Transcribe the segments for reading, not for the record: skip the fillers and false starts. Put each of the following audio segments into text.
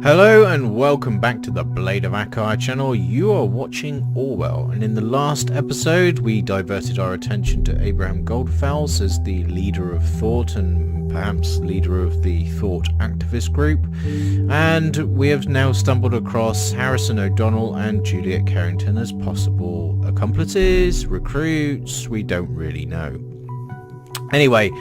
Hello and welcome back to the Blade of Akkai channel. You are watching Orwell, and in the last episode we diverted our attention to Abraham Goldfels as the leader of thought and perhaps leader of the thought activist group, and we have now stumbled across Harrison O'Donnell and Juliet Carrington as possible accomplices, recruits. We don't really know. Anyway,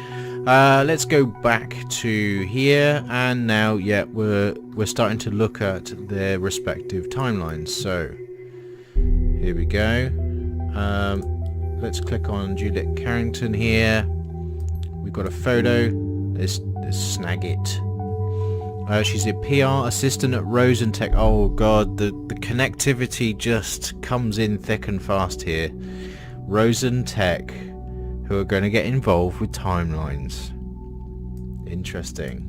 let's go back to here, and now we're starting to look at their respective timelines. So here we go. Let's click on Juliet Carrington here. We've got a photo. Let's snag it. She's a PR assistant at Rosentech. Oh god, the connectivity just comes in thick and fast here. Rosentech, who are going to get involved with timelines. Interesting.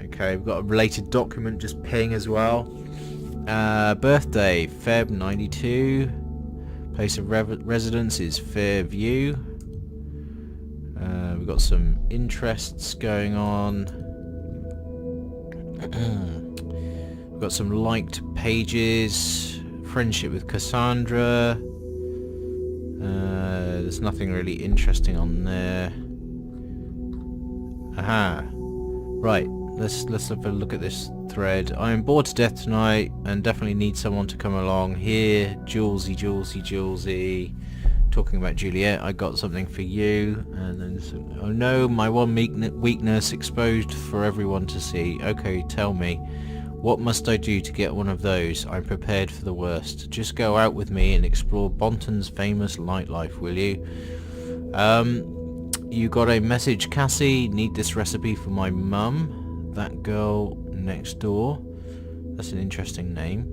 Okay, we've got a related document just ping as well. Birthday, Feb 92. Place of residence is Fairview. We've got some interests going on. We've got some liked pages. Friendship with Cassandra. There's nothing really interesting on there. Aha. Right, let's have a look at this thread. I am bored to death tonight and definitely need someone to come along. Here, Julesy. Talking about Juliet, I got something for you. And then, oh no, my one weakness exposed for everyone to see. Okay, tell me. What must I do to get one of those? I'm prepared for the worst. Just go out with me and explore Bonton's famous nightlife, will you? You got a message, Cassie. Need this recipe for my mum. That girl next door. That's an interesting name.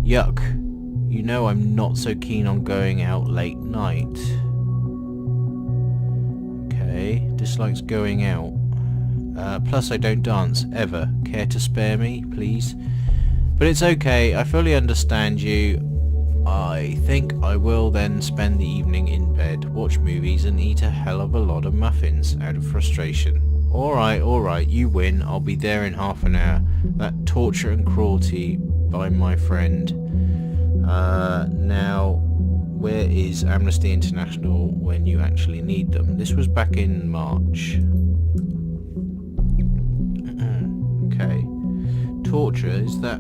Yuck. You know I'm not so keen on going out late night. Okay. Dislikes going out. Plus I don't dance, ever. Care to spare me, please? But it's okay, I fully understand you. I think I will then spend the evening in bed, watch movies and eat a hell of a lot of muffins out of frustration. Alright, you win. I'll be there in half an hour. That torture and cruelty by my friend. Now, where is Amnesty International when you actually need them? This was back in March. Okay. Torture, is that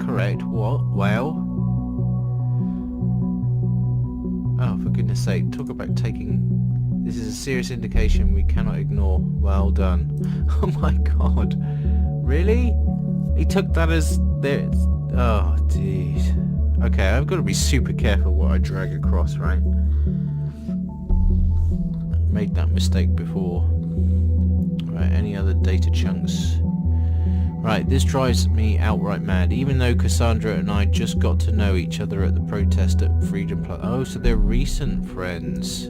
correct? What? Well? Oh, for goodness sake, talk about taking... This is a serious indication we cannot ignore. Well done. Oh my god. Really? He took that as... there. Oh, dude. Okay, I've got to be super careful what I drag across, right? Made that mistake before. Right, any other data chunks? Right, this drives me outright mad. Even though Cassandra and I just got to know each other at the protest at Freedom Plus. Oh, so they're recent friends.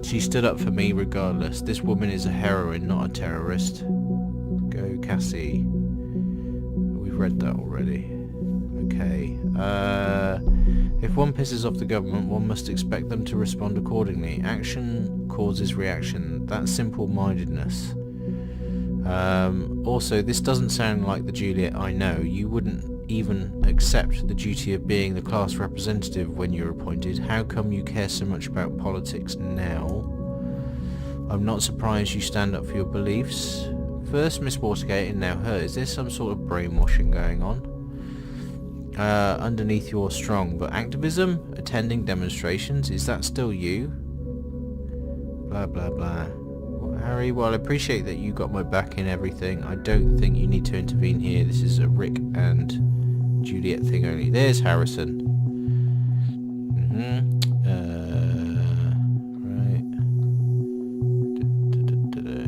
She stood up for me regardless. This woman is a heroine, not a terrorist. Go, Cassie. We've read that already. Okay. If one pisses off the government, one must expect them to respond accordingly. Action causes reaction. That's simple-mindedness. Also, this doesn't sound like the Juliet I know. You wouldn't even accept the duty of being the class representative when you're appointed. How come you care so much about politics now? I'm not surprised you stand up for your beliefs. First Miss Watergate and now her. Is there some sort of brainwashing going on? Underneath you're strong, but activism? Attending demonstrations? Is that still you? Blah blah blah. Well, Harry, while I appreciate that you got my back in everything, I don't think you need to intervene here. This is a Rick and Juliet thing only. There's Harrison. Right.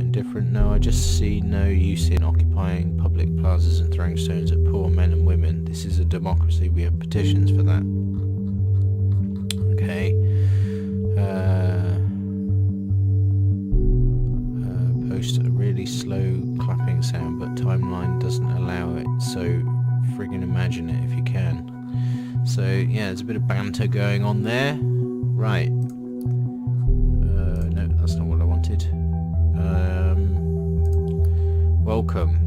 Indifferent? No, I just see no use in occupying public plazas and throwing stones at poor men and women. This is a democracy. We have petitions for that. Okay. Post a really slow clapping sound, but timeline doesn't allow it, so friggin' imagine it if you can. So yeah, there's a bit of banter going on there. Right. No, that's not what I wanted. welcome.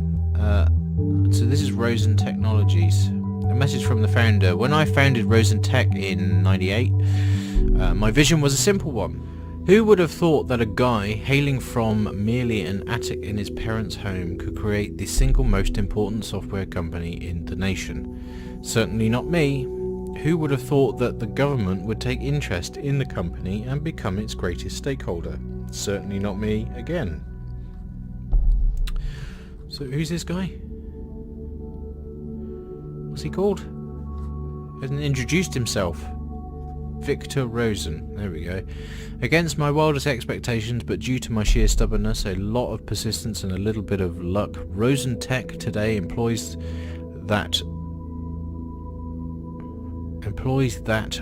So this is Rosen Technologies. A message from the founder. When I founded Rosen Tech in '98, my vision was a simple one. Who would have thought that a guy hailing from merely an attic in his parents' home could create the single most important software company in the nation? Certainly not me. Who would have thought that the government would take interest in the company and become its greatest stakeholder? Certainly not me again. So who's this guy? What's he called? Hasn't introduced himself. Victor Rosen. There we go. Against my wildest expectations, but due to my sheer stubbornness, a lot of persistence and a little bit of luck, Rosen Tech today employs that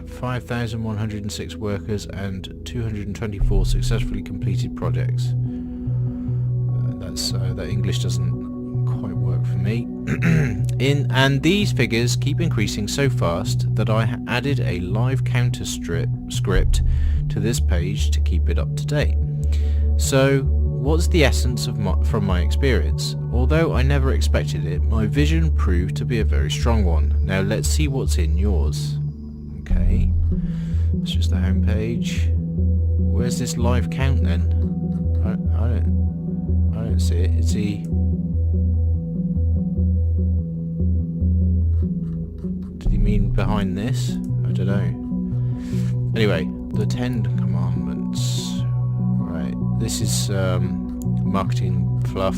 5,106 workers and 224 successfully completed projects. That English doesn't quite work for me. And these figures keep increasing so fast that I added a live counter script to this page to keep it up to date. So, what's the essence of from my experience? Although I never expected it, my vision proved to be a very strong one. Now let's see what's in yours. Okay, it's just the home page. Where's this live count then? I don't see it. Is he? Did he mean behind this? I don't know. Anyway, the 10 commandments. Right, this is marketing fluff.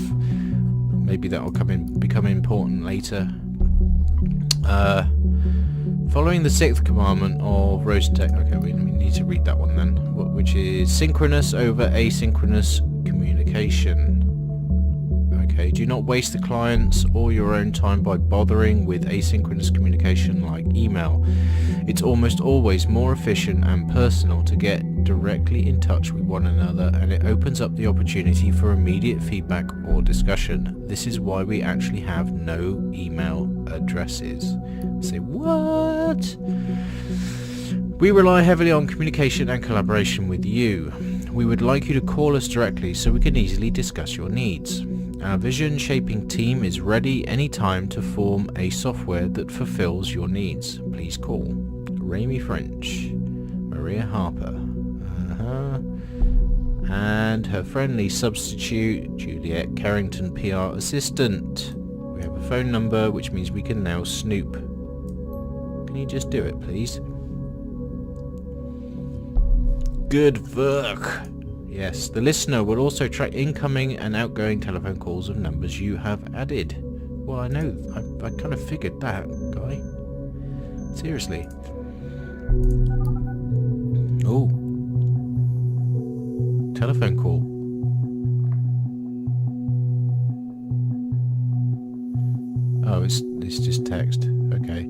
Maybe that will become important later. Following the 6th commandment of Rosen Tech. Okay, we need to read that one then, which is synchronous over asynchronous communication. Okay, do not waste the client's or your own time by bothering with asynchronous communication like email. It's almost always more efficient and personal to get directly in touch with one another, and it opens up the opportunity for immediate feedback or discussion. This is why we actually have no email addresses. Say what? We rely heavily on communication and collaboration with you. We would like you to call us directly so we can easily discuss your needs. Our vision shaping team is ready anytime to form a software that fulfills your needs. Please call Rami French, Maria Harper, and her friendly substitute, Juliet Carrington, PR assistant. We have a phone number, which means we can now snoop. Can you just do it, please? Good work. Yes, the listener will also track incoming and outgoing telephone calls of numbers you have added. Well, I know, I kind of figured that, guy. Seriously. Oh. Telephone call. Oh, it's just text. Okay.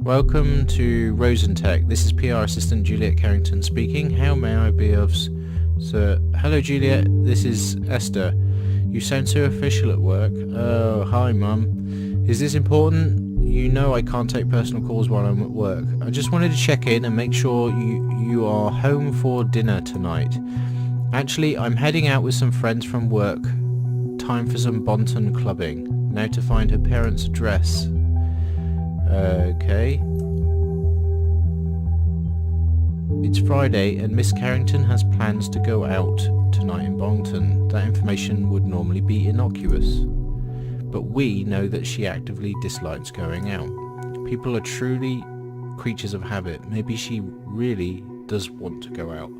Welcome to Rosen Tech. This is PR assistant Juliet Carrington speaking. How may I be of... Sir, hello Juliet, this is Esther. You sound so official at work. Oh, hi Mum. Is this important? You know I can't take personal calls while I'm at work. I just wanted to check in and make sure you are home for dinner tonight. Actually, I'm heading out with some friends from work. Time for some Bonton clubbing. Now to find her parents' address. Okay. It's Friday and Miss Carrington has plans to go out tonight in Bonton. That information would normally be innocuous. But we know that she actively dislikes going out. People are truly creatures of habit. Maybe she really does want to go out.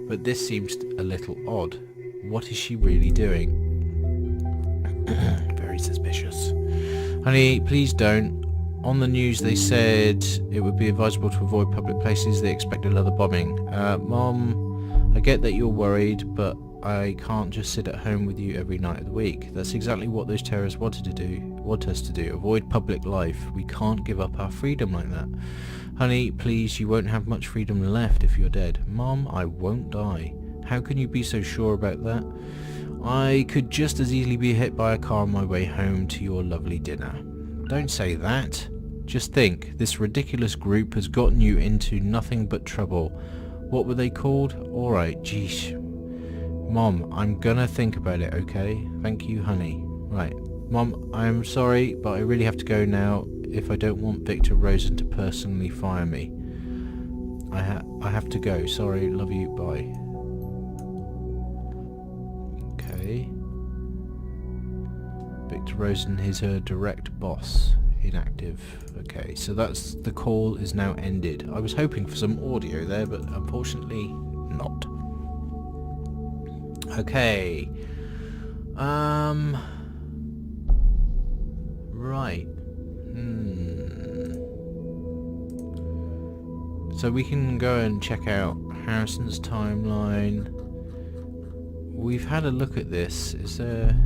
But this seems a little odd. What is she really doing? Very suspicious. Honey, please don't. On the news they said it would be advisable to avoid public places. They expect another bombing. Mom, I get that you're worried, but I can't just sit at home with you every night of the week. That's exactly what those terrorists want us to do. Avoid public life. We can't give up our freedom like that. Honey, please, you won't have much freedom left if you're dead. Mom, I won't die. How can you be so sure about that? I could just as easily be hit by a car on my way home to your lovely dinner. Don't say that. Just think, this ridiculous group has gotten you into nothing but trouble. What were they called? Alright, geesh. Mom, I'm gonna think about it, okay? Thank you, honey. Right. Mom, I'm sorry, but I really have to go now if I don't want Victor Rosen to personally fire me. I have to go. Sorry, love you, bye. Okay. Victor Rosen is her direct boss. Inactive. Okay, so that's the call is now ended. I was hoping for some audio there, but unfortunately not. Okay. Right. So we can go and check out Harrison's timeline. We've had a look at this. Is there...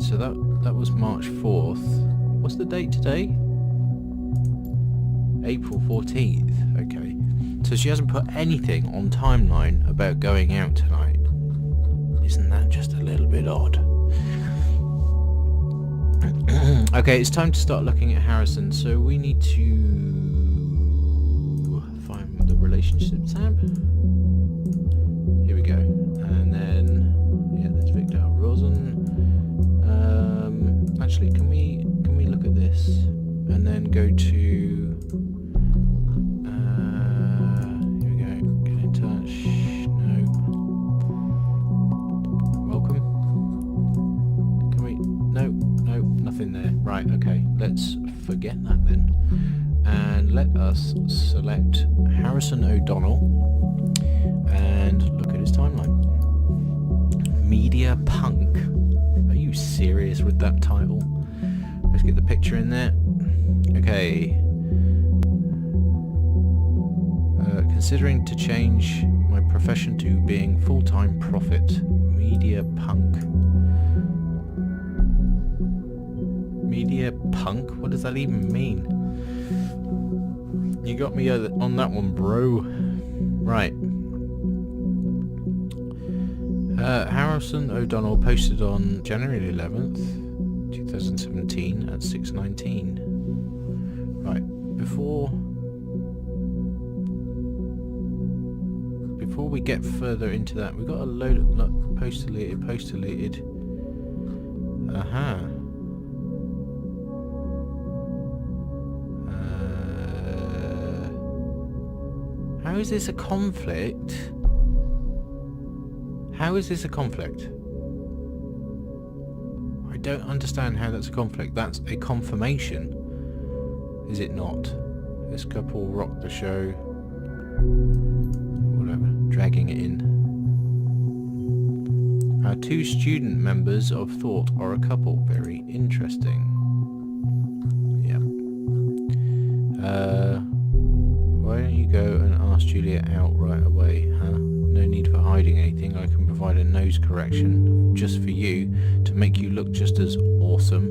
So that was March 4th. What's the date today? April 14th. Okay. So she hasn't put anything on timeline about going out tonight. Isn't that just a little bit odd? Okay, it's time to start looking at Harrison. So we need to find the relationship tab. Here we go. And then, yeah, there's Victor Rosen. Actually, can we look at this and then go to? Here we go. Get in touch. No. Welcome. Can we? No, nothing there. Right. Okay. Let's forget that then, and let us select Harrison O'Donnell and look at his timeline. Media punk. Are you serious with that title? Let's get the picture in there. Okay. Considering to change my profession to being full-time prophet. Media punk. Media punk? What does that even mean? You got me on that one, bro. Right. Harrison O'Donnell posted on January 11th, 2017 at 6:19. Right, before we get further into that, we've got a load of post deleted. How is this a conflict? How is this a conflict? I don't understand how that's a conflict. That's a confirmation. Is it not? This couple rocked the show. Whatever. Dragging it in. Our two student members of thought are a couple. Very interesting. Yep. Why don't you go and ask Juliet out right away, huh? No need for hiding anything. I can provide a nose correction just for you to make you look just as awesome.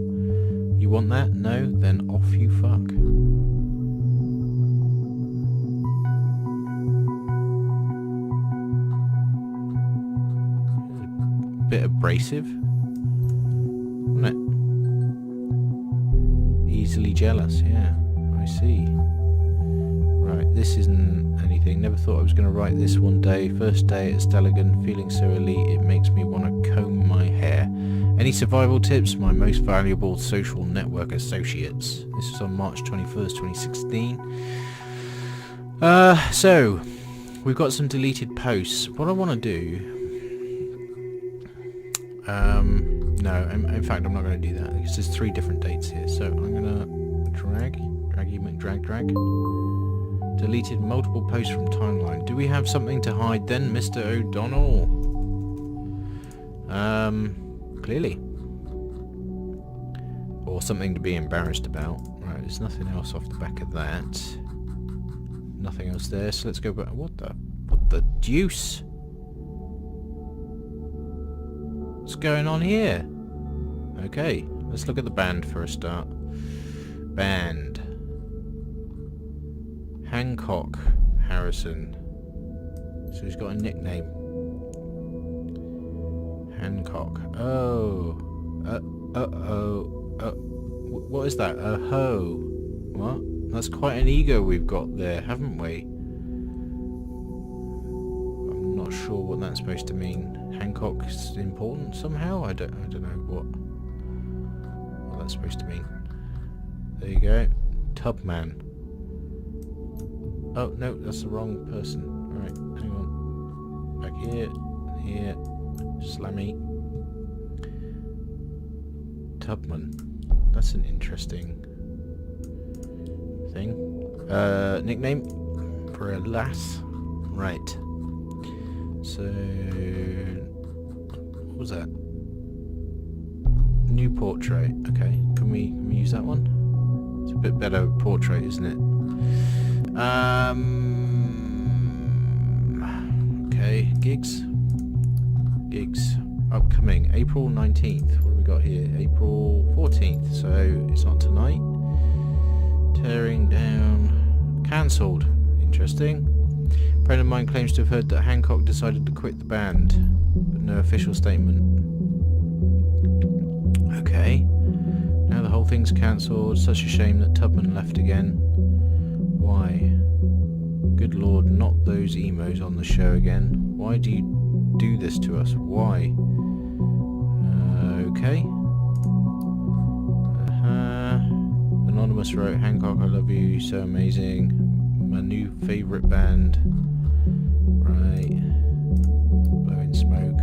You want that? No? Then off you fuck. A bit abrasive, wasn't it? Easily jealous, yeah. I see. Right, this isn't anything. Never thought I was going to write this one day. First day at Stelligan, feeling so elite it makes me want to comb my hair. Any survival tips? My most valuable social network associates. This is on March 21st, 2016. So, we've got some deleted posts. What I want to do... no, in fact I'm not going to do that because there's 3 different dates here. So I'm going to drag. Deleted multiple posts from timeline. Do we have something to hide then, Mr. O'Donnell? Clearly. Or something to be embarrassed about. Right, there's nothing else off the back of that. Nothing else there, so let's go back. What the deuce? What's going on here? Okay, let's look at the band for a start. Band. Hancock Harrison. So he's got a nickname. Hancock. Oh. What is that? A ho. What? That's quite an ego we've got there, haven't we? I'm not sure what that's supposed to mean. Hancock's important somehow? I don't know what that's supposed to mean. There you go. Tubman. Oh, no, that's the wrong person. Alright, hang on. Back here. Here. Slammy. Tubman. That's an interesting thing. Nickname for a lass. Right. So, what was that? New portrait. Okay, can we use that one? It's a bit better portrait, isn't it? Okay, gigs. Upcoming April 19th. What do we got here? April 14th. So it's not tonight. Tearing down. Cancelled. Interesting. A friend of mine claims to have heard that Hancock decided to quit the band, but no official statement. Okay. Now the whole thing's cancelled. Such a shame that Tubman left again. Why? Good lord, not those emos on the show again. Why do you do this to us? Why? Okay. Anonymous wrote, Hancock, I love you, so amazing. My new favourite band. Right. Blowing smoke.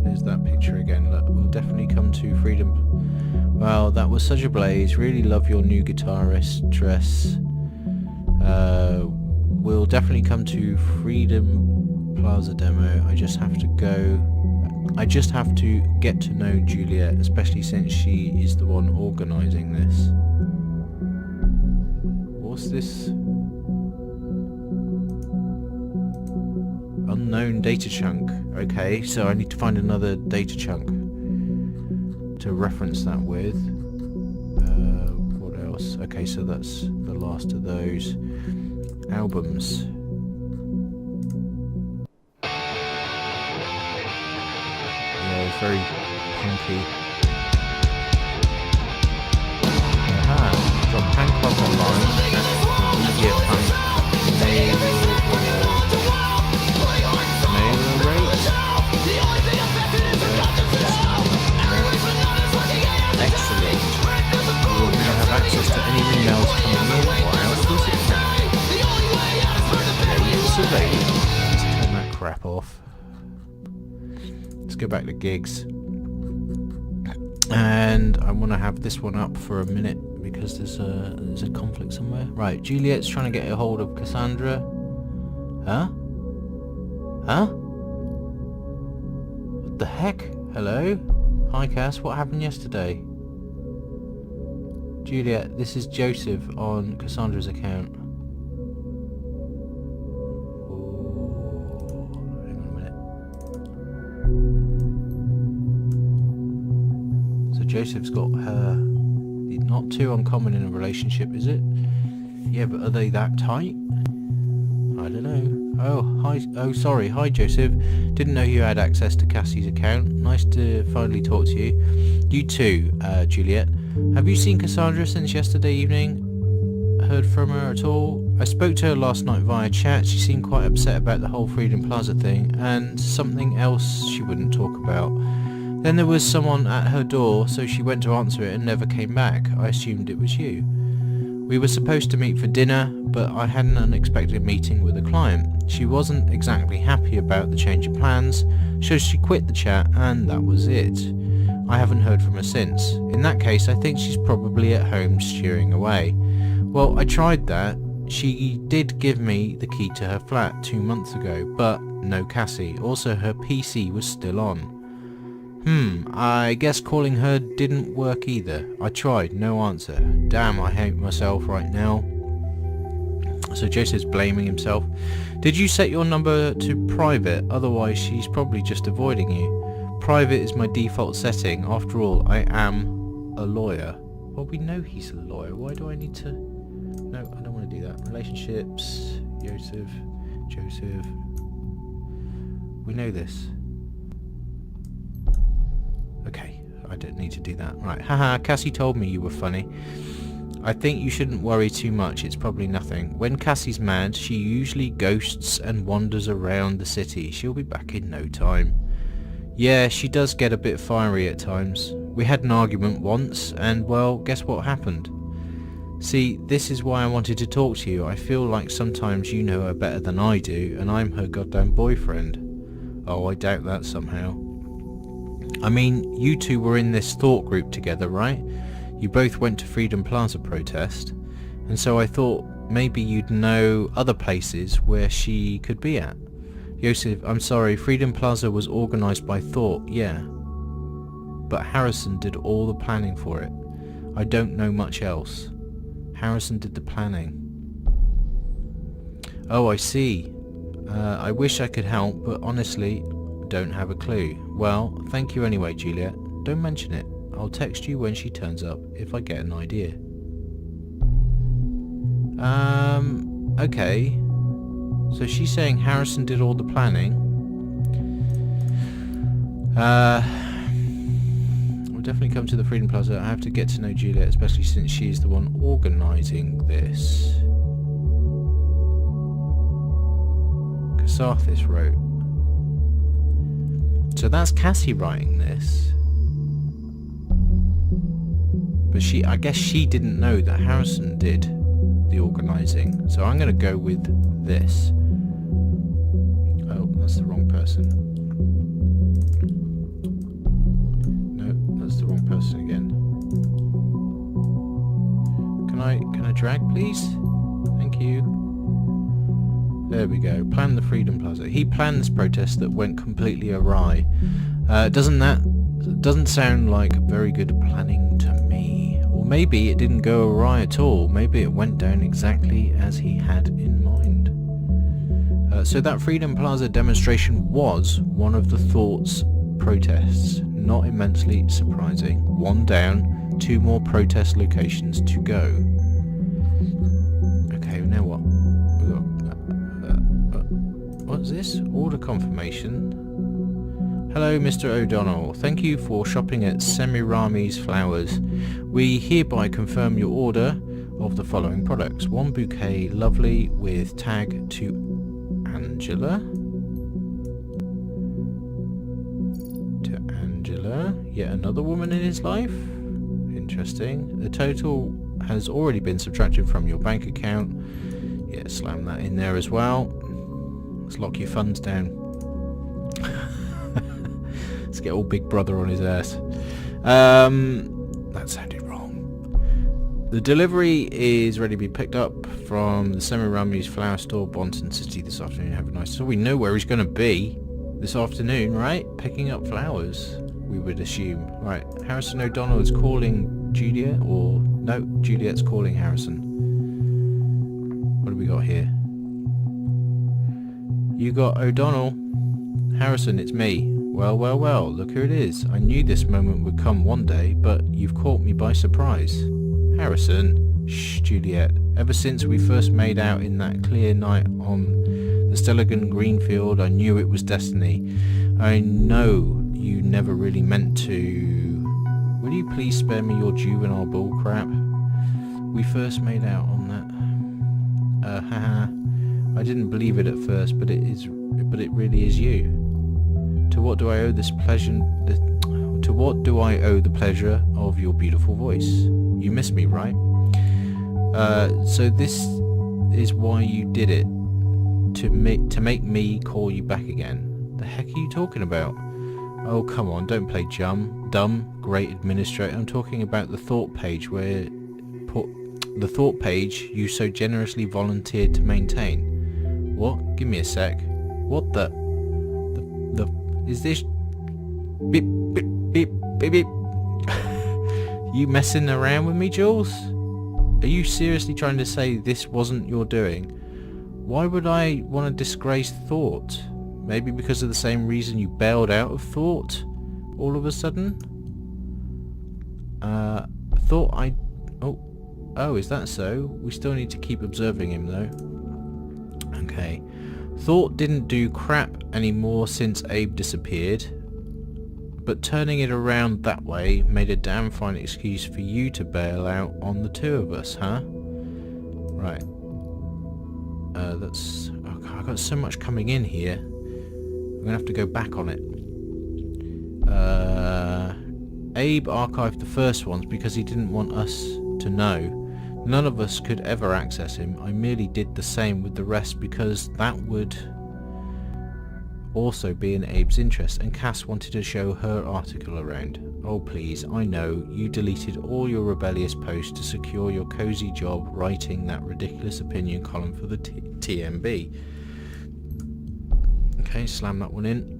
There's that picture again. Look, we'll definitely come to freedom. Wow, that was such a blaze. Really love your new guitarist dress. We'll definitely come to Freedom Plaza demo. I just have to get to know Juliet, especially since she is the one organising this. What's this? Unknown data chunk. Okay, so I need to find another data chunk to reference that with. What else? Okay, so that's the last of those albums. Yeah, it's very punky. Aha, from Hancock Online, media punk, mail rate. Excellent. You will now have access to any emails coming in or out of this account. Let's turn that crap off. Let's go back to gigs. And I want to have this one up for a minute because there's a conflict somewhere. Right, Juliet's trying to get a hold of Cassandra. Huh? What the heck? Hello? Hi Cass, what happened yesterday? Juliet, this is Joseph on Cassandra's account. Joseph's got her. Not too uncommon in a relationship, is it? Yeah, but are they that tight? I don't know. Oh, hi. Oh, sorry. Hi, Joseph. Didn't know you had access to Cassie's account. Nice to finally talk to you. You too, Juliet. Have you seen Cassandra since yesterday evening? Heard from her at all? I spoke to her last night via chat. She seemed quite upset about the whole Freedom Plaza thing and something else she wouldn't talk about. Then there was someone at her door, so she went to answer it and never came back. I assumed it was you. We were supposed to meet for dinner, but I had an unexpected meeting with a client. She wasn't exactly happy about the change of plans, so she quit the chat and that was it. I haven't heard from her since. In that case, I think she's probably at home stewing away. Well, I tried that. She did give me the key to her flat 2 months ago, but no Cassie. Also, her PC was still on. I guess calling her didn't work either. I tried, no answer. Damn, I hate myself right now. So Joseph's blaming himself. Did you set your number to private? Otherwise she's probably just avoiding you. Private is my default setting. After all, I am a lawyer. Well, we know he's a lawyer. Why do I need to... No, I don't want to do that. Relationships, Joseph. We know this. Okay, I don't need to do that. Right, haha, Cassie told me you were funny. I think you shouldn't worry too much, it's probably nothing. When Cassie's mad, she usually ghosts and wanders around the city. She'll be back in no time. Yeah, she does get a bit fiery at times. We had an argument once, and well, guess what happened? See, this is why I wanted to talk to you. I feel like sometimes you know her better than I do, and I'm her goddamn boyfriend. Oh, I doubt that somehow. I mean, you two were in this thought group together, right? You both went to Freedom Plaza protest, and so I thought maybe you'd know other places where she could be at. Joseph, I'm sorry, Freedom Plaza was organised by Thought, yeah. But Harrison did all the planning for it. I don't know much else. Harrison did the planning. Oh, I see. I wish I could help, but honestly, don't have a clue. Well, thank you anyway, Juliet. Don't mention it. I'll text you when she turns up, if I get an idea. Okay. So she's saying Harrison did all the planning. We'll definitely come to the Freedom Plaza. I have to get to know Juliet, especially since she's the one organising this. Cassathis wrote. So that's Cassie writing this. But I guess she didn't know that Harrison did the organising. So I'm going to go with this. Oh, that's the wrong person. No, that's the wrong person again. Can I drag, please? Thank you. There we go. Plan the Freedom Plaza. He planned this protest that went completely awry. Doesn't sound like very good planning to me. Or maybe it didn't go awry at all. Maybe it went down exactly as he had in mind. So that Freedom Plaza demonstration was one of the Thought's protests. Not immensely surprising. One down, 2 more protest locations to go. Okay, now what? What's this? Order confirmation. Hello, Mr. O'Donnell. Thank you for shopping at Semirami's Flowers. We hereby confirm your order of the following products. 1 bouquet lovely with tag to Angela. Yet another woman in his life. Interesting. The total has already been subtracted from your bank account. Yeah, slam that in there as well. Let's lock your funds down. Let's get all Big Brother on his ass. That sounded wrong. The delivery is ready to be picked up from the Semirami's flower store, Bonton City this afternoon. Have a nice... So we know where he's going to be this afternoon, right? Picking up flowers, we would assume. Right, Harrison O'Donnell is calling Juliet, or... No, Juliet's calling Harrison. What do we got here? You got O'Donnell. Harrison, it's me. Well, well, well, look who it is. I knew this moment would come one day, but you've caught me by surprise. Harrison. Shh, Juliet. Ever since we first made out in that clear night on the Stelligan Greenfield, I knew it was destiny. I know you never really meant to... Will you please spare me your juvenile bullcrap? We first made out on that... haha. I didn't believe it at first, but it really is you. To what do I owe this pleasure? To what do I owe the pleasure of your beautiful voice? You miss me, right? So this is why you did it, to make me call you back again. The heck are you talking about? Oh, come on, don't play dumb, great administrator. I'm talking about the thought page the thought page you so generously volunteered to maintain. What? Give me a sec. What the is this? Beep, beep, beep, beep, beep. You messing around with me, Jules? Are you seriously trying to say this wasn't your doing? Why would I want to disgrace Thought? Maybe because of the same reason you bailed out of Thought all of a sudden? Thought I... Oh, is that so? We still need to keep observing him though. Okay. Thought didn't do crap anymore since Abe disappeared. but turning it around that way made a damn fine excuse for you to bail out on the two of us, huh? Right. That's... Oh God, I've got so much coming in here. I'm gonna have to go back on it. Abe archived the first ones because he didn't want us to know. None of us could ever access him. I merely did the same with the rest because that would also be in Abe's interest, and Cass wanted to show her article around. Oh please, I know, you deleted all your rebellious posts to secure your cozy job writing that ridiculous opinion column for the TMB. Okay, slam that one in.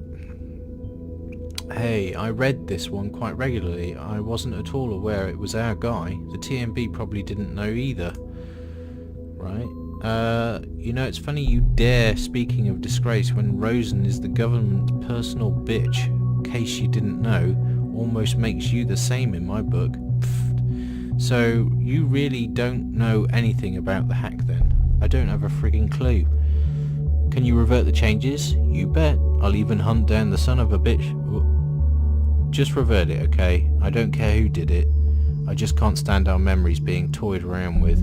Hey, I read this one quite regularly. I wasn't at all aware it was our guy. The TMB probably didn't know either. Right. You know, it's funny you dare, speaking of disgrace, when Rosen is the government's personal bitch, case you didn't know, almost makes you the same in my book. Pfft. So, you really don't know anything about the hack then? I don't have a frigging clue. Can you revert the changes? You bet. I'll even hunt down the son of a bitch. Just revert it, okay? I don't care who did it. I just can't stand our memories being toyed around with.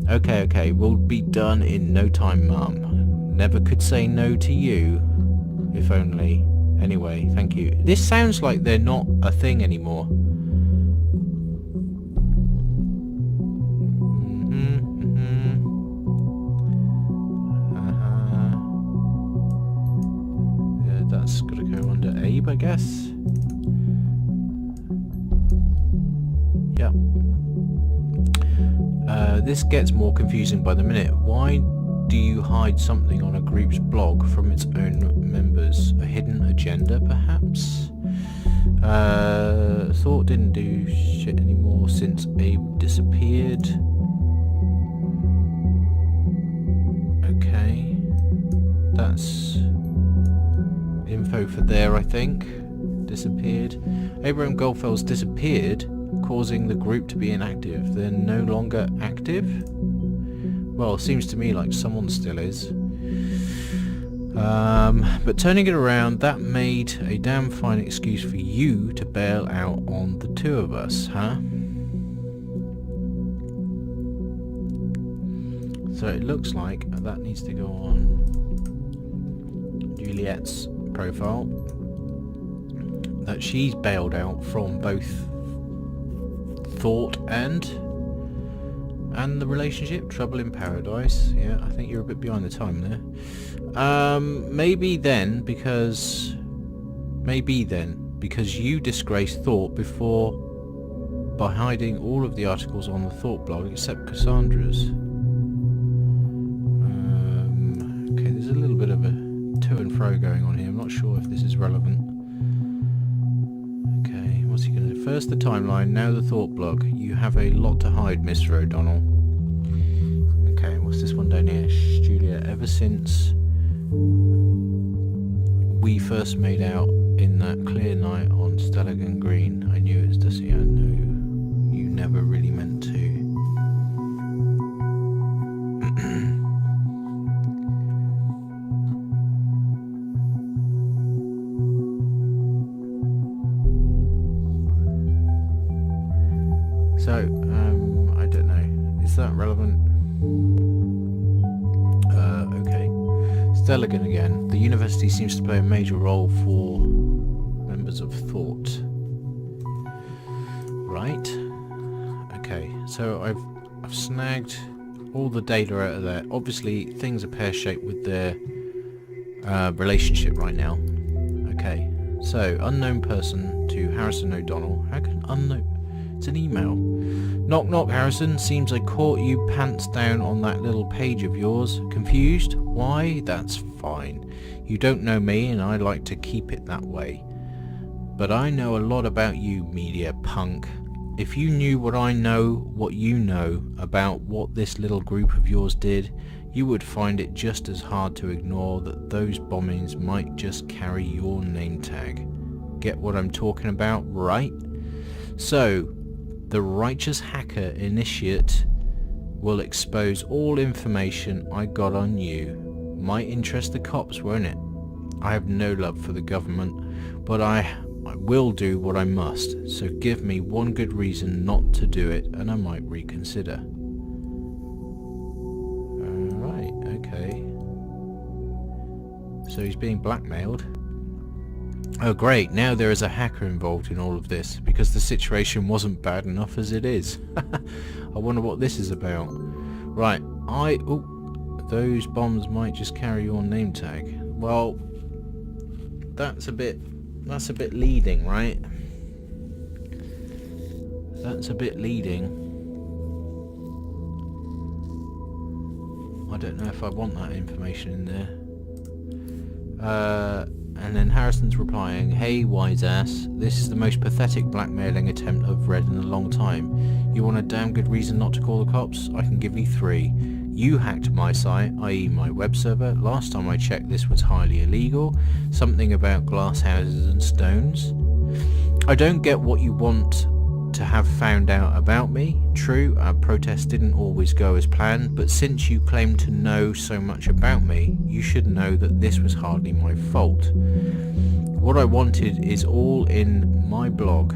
Okay, we'll be done in no time, Mum. Never could say no to you. If only. Anyway, thank you. This sounds like they're not a thing anymore. Yeah, that's got to go under Abe, I guess. Yeah. This gets more confusing by the minute. Why do you hide something on a group's blog from its own members? A hidden agenda, perhaps? Thought didn't do shit anymore since Abe disappeared. Okay. That's info for there, I think. Disappeared. Abraham Goldfels disappeared, causing the group to be inactive. They're no longer active? Well, seems to me like someone still is. But turning it around, that made a damn fine excuse for you to bail out on the two of us, huh? So it looks like that needs to go on Juliet's profile. That she's bailed out from both thought and the relationship. Trouble in Paradise. Yeah, I think you're a bit behind the time there. Maybe then because you disgraced thought before by hiding all of the articles on the thought blog except Cassandra's. Okay, there's a little bit of a to and fro going on here. I'm not sure if this is relevant. What's he going to do? First the timeline, now the thought blog. You have a lot to hide, Mr. O'Donnell. Okay, what's this one down here? Julia, ever since we first made out in that clear night on Stelligan Green, I knew it was Dusty. I knew you never really meant to. So, I don't know. Is that relevant? Okay. Stelligan again. The university seems to play a major role for members of thought. Right. Okay. So I've snagged all the data out of there. Obviously, things are pear-shaped with their relationship right now. Okay. So, unknown person to Harrison O'Donnell. How can unknown... It's an email. Knock knock, Harrison. Seems I caught you pants down on that little page of yours. Confused? Why? That's fine. You don't know me and I like to keep it that way. But I know a lot about you, media punk. If you knew what I know, what you know about what this little group of yours did, you would find it just as hard to ignore that those bombings might just carry your name tag. Get what I'm talking about, right? So, the righteous hacker initiate will expose all information I got on you. Might interest the cops, won't it? I have no love for the government, but I I will do what I must, so give me one good reason not to do it and I might reconsider. Right, okay. So he's being blackmailed. Oh great, now there is a hacker involved in all of this, because the situation wasn't bad enough as it is. I wonder what this is about. Right, those bombs might just carry your name tag. Well, that's a bit leading, right? That's a bit leading. I don't know if I want that information in there. And then Harrison's replying, "Hey, wise ass, this is the most pathetic blackmailing attempt I've read in a long time. You want a damn good reason not to call the cops? I can give you 3. You hacked my site, i.e. my web server. Last time I checked this was highly illegal. Something about glass houses and stones. I don't get what you want to have found out about me. True, our protest didn't always go as planned, but since you claim to know so much about me, you should know that this was hardly my fault. What I wanted is all in my blog.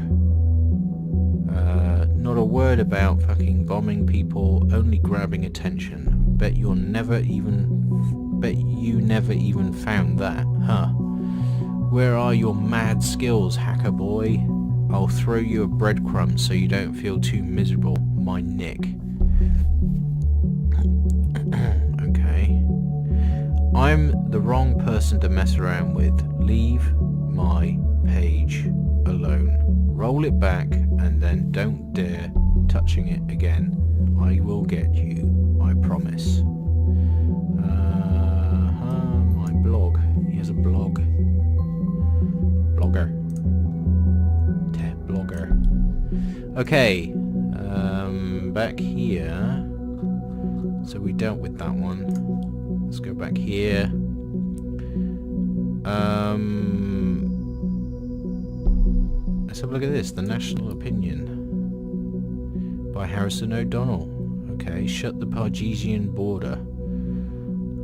Not a word about fucking bombing people, only grabbing attention. Bet you never even found that, huh? Where are your mad skills, hacker boy? I'll throw you a breadcrumb so you don't feel too miserable, my Nick." Okay. "I'm the wrong person to mess around with. Leave my page alone. Roll it back and then don't dare touching it again. I will get you, I promise." My blog. He has a blog. Blogger. Blogger. Okay, back here. So we dealt with that one. Let's go back here. Let's have a look at this. The National Opinion by Harrison O'Donnell. Okay, shut the Pargesian border.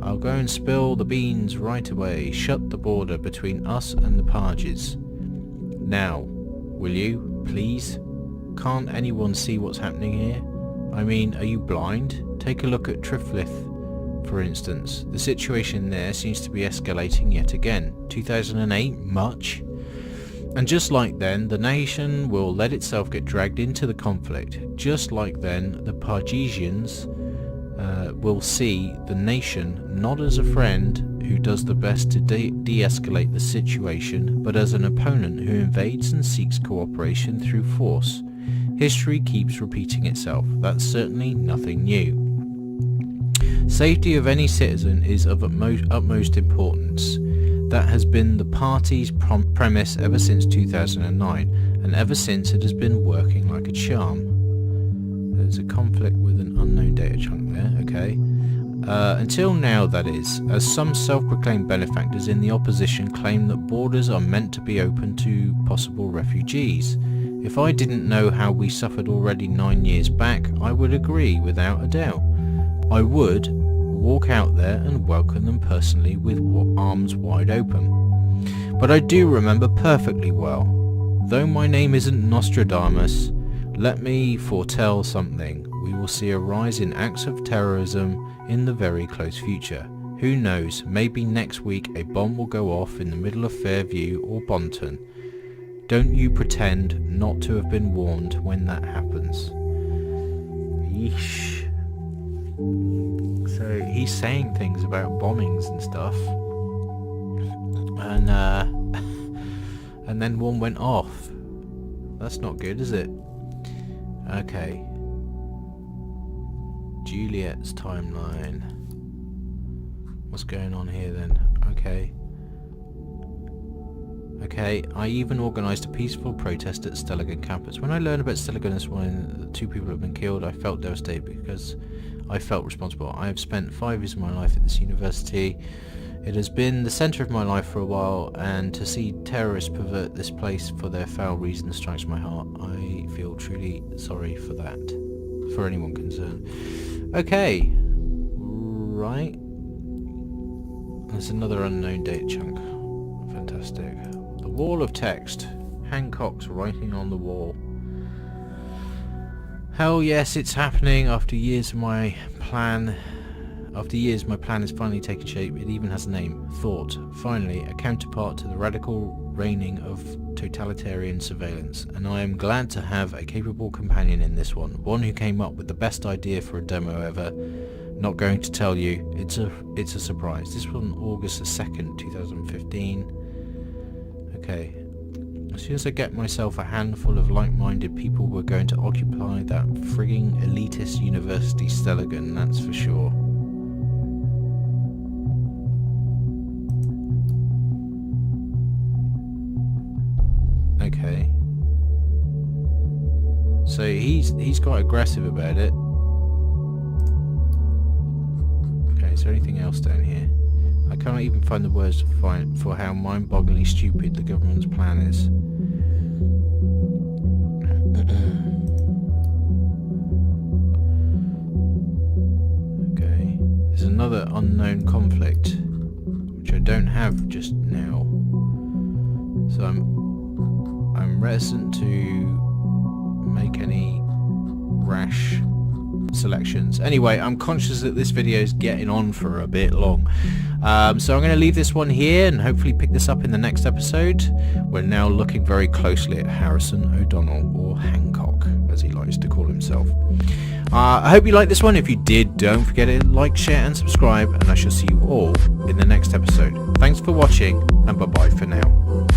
I'll go and spill the beans right away. Shut the border between us and the Parges. Now, will you, please? Can't anyone see what's happening here? I mean, are you blind? Take a look at Triflith, for instance. The situation there seems to be escalating yet again. 2008, much? And just like then, the nation will let itself get dragged into the conflict. Just like then, the Pargesians will see the nation not as a friend who does the best to de-escalate the situation, but as an opponent who invades and seeks cooperation through force. History keeps repeating itself. That's certainly nothing new. Safety of any citizen is of utmost importance. That has been the party's premise ever since 2009, and ever since it has been working like a charm. There's a conflict with an unknown data chunk there, okay. Until now, that is, as some self-proclaimed benefactors in the opposition claim that borders are meant to be open to possible refugees. If I didn't know how we suffered already 9 years back, I would agree without a doubt. I would walk out there and welcome them personally with arms wide open. But I do remember perfectly well. Though my name isn't Nostradamus, let me foretell something. We will see a rise in acts of terrorism in the very close future. Who knows, maybe next week a bomb will go off in the middle of Fairview or Bonton. Don't you pretend not to have been warned when that happens. Yeesh. So he's saying things about bombings and stuff, and then one went off. That's not good, is it? Okay. Juliet's timeline. What's going on here then? Okay, I even organised a peaceful protest at Stelligan campus. When I learned about Stelligan this morning, 2 people have been killed, I felt devastated because I felt responsible. I have spent 5 years of my life at this university. It has been the centre of my life for a while, and to see terrorists pervert this place for their foul reasons strikes my heart. I feel truly sorry for that, for anyone concerned. Okay, right. There's another unknown data chunk. Fantastic. The wall of text. Hancock's writing on the wall. Hell yes, it's happening. After years, my plan has finally taken shape. It even has a name. Thought. Finally, a counterpart to the radical reigning of totalitarian surveillance. And I am glad to have a capable companion in this one. One who came up with the best idea for a demo ever. Not going to tell you. It's a surprise. This was on August the 2nd, 2015. Okay. As soon as I get myself a handful of like-minded people, we're going to occupy that frigging elitist university Stelligan, that's for sure. Okay. So he's quite aggressive about it. Okay, is there anything else down here? I cannot even find the words for how mind-bogglingly stupid the government's plan is. Okay, there's another unknown conflict, which I don't have just now. So I'm reticent to make any rash selections. Anyway, I'm conscious that this video is getting on for a bit long, so I'm going to leave this one here and hopefully pick this up in the next episode. We're now looking very closely at Harrison O'Donnell, or Hancock as he likes to call himself. I hope you liked this one. If you did, don't forget to like, share and subscribe, and I shall see you all in the next episode. Thanks for watching, and bye bye for now.